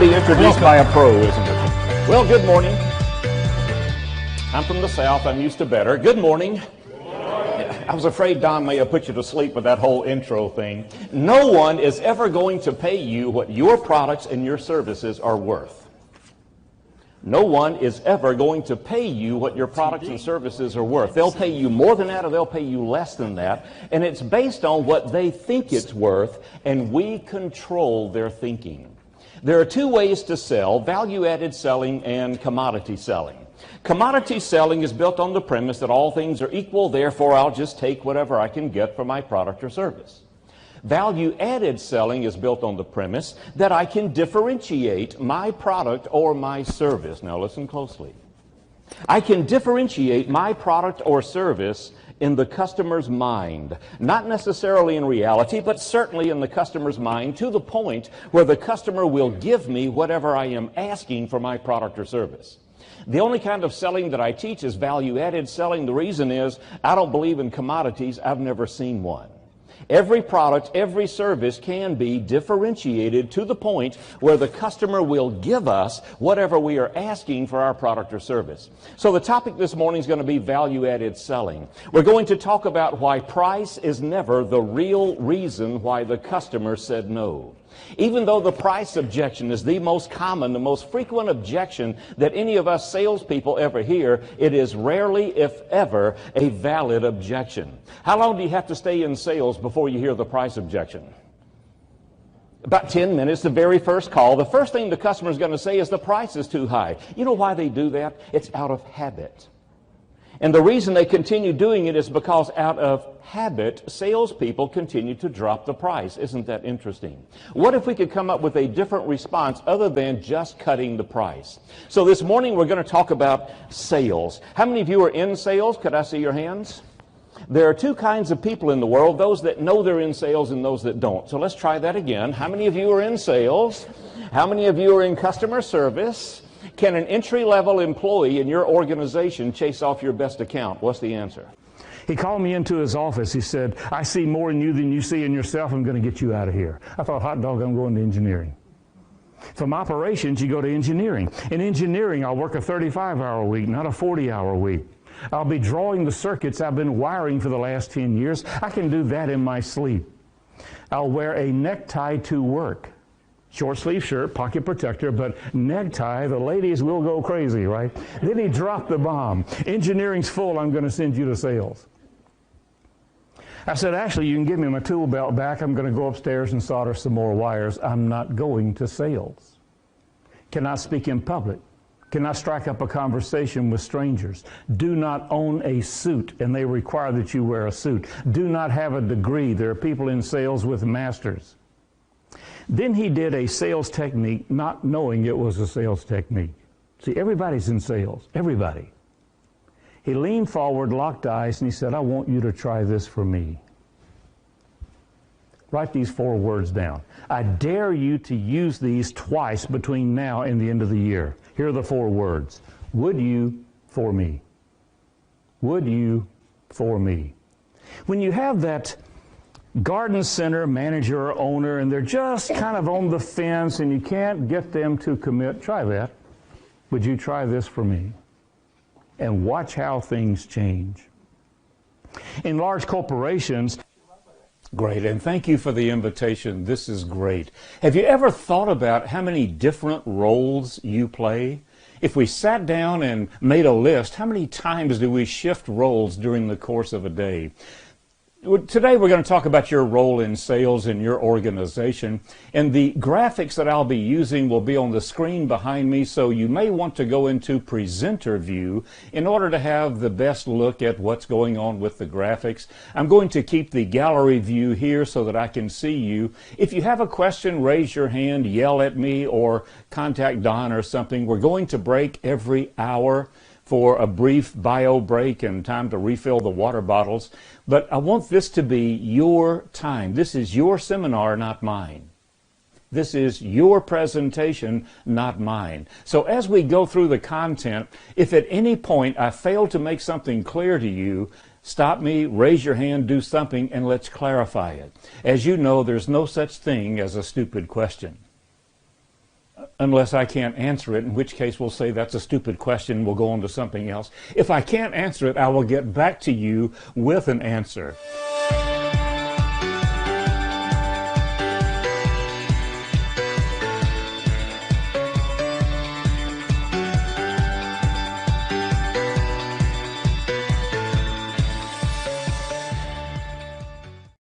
Be introduced by a pro, isn't it? Well, good morning. I'm from the South. I'm used to better. Good morning. I was afraid Don may have put you to sleep with that whole intro thing. No one is ever going to pay you what your products and your services are worth. No one is ever going to pay you what your products and services are worth. They'll pay you more than that or they'll pay you less than that. And it's based on what they think it's worth, and we control their thinking. There are two ways to sell: value-added selling and commodity selling. Commodity selling is built on the premise that all things are equal, therefore I'll just take whatever I can get for my product or service. Value-added selling is built on the premise that I can differentiate my product or my service. Now listen closely. I can differentiate my product or service in the customer's mind, not necessarily in reality, but certainly in the customer's mind, to the point where the customer will give me whatever I am asking for my product or service. The only kind of selling that I teach is value-added selling. The reason is I don't believe in commodities. I've never seen one. Every product, every service can be differentiated to the point where the customer will give us whatever we are asking for our product or service. So the topic this morning is going to be value-added selling. We're going to talk about why price is never the real reason why the customer said no. Even though the price objection is the most common, the most frequent objection that any of us salespeople ever hear, it is rarely, if ever, a valid objection. How long do you have to stay in sales before you hear the price objection? About 10 minutes, the very first call. The first thing the customer is going to say is the price is too high. You know why they do that? It's out of habit. And the reason they continue doing it is because out of habit, salespeople continue to drop the price. Isn't that interesting? What if we could come up with a different response other than just cutting the price? So this morning we're going to talk about sales. How many of you are in sales? Could I see your hands? There are two kinds of people in the world, those that know they're in sales and those that don't. So let's try that again. How many of you are in sales? How many of you are in customer service? Can an entry-level employee in your organization chase off your best account? What's the answer? He called me into his office. He said, I see more in you than you see in yourself. I'm going to get you out of here. I thought, hot dog, I'm going to engineering. From operations, you go to engineering. In engineering, I'll work a 35-hour week, not a 40-hour week. I'll be drawing the circuits I've been wiring for the last 10 years. I can do that in my sleep. I'll wear a necktie to work. Short sleeve shirt, pocket protector, but necktie, the ladies will go crazy, right? Then he dropped the bomb. Engineering's full, I'm going to send you to sales. I said, actually, you can give me my tool belt back. I'm going to go upstairs and solder some more wires. I'm not going to sales. Cannot speak in public. Cannot strike up a conversation with strangers. Do not own a suit, and they require that you wear a suit. Do not have a degree. There are people in sales with masters. Then he did a sales technique, not knowing it was a sales technique. See, everybody's in sales, everybody. He leaned forward, locked eyes, and he said, I want you to try this for me. Write these 4 words down. I dare you to use these twice between now and the end of the year. Here are the 4 words. Would you for me? Would you for me? When you have that garden center manager or owner, and they're just kind of on the fence and you can't get them to commit, try that. Would you try this for me? And watch how things change. In large corporations, great, and thank you for the invitation. This is great. Have you ever thought about how many different roles you play? If we sat down and made a list, how many times do we shift roles during the course of a day? Today we're going to talk about your role in sales in your organization, and the graphics that I'll be using will be on the screen behind me, so you may want to go into presenter view in order to have the best look at what's going on with the graphics. I'm going to keep the gallery view here so that I can see you. If you have a question, raise your hand, yell at me, or contact Don or something. We're going to break every hour for a brief bio break and time to refill the water bottles. But I want this to be your time. This is your seminar, not mine. This is your presentation, not mine. So as we go through the content, if at any point I fail to make something clear to you, stop me, raise your hand, do something, and let's clarify it. As you know, there's no such thing as a stupid question. unless I can't answer it, in which case we'll say that's a stupid question, we'll go on to something else. If I can't answer it, I will get back to you with an answer.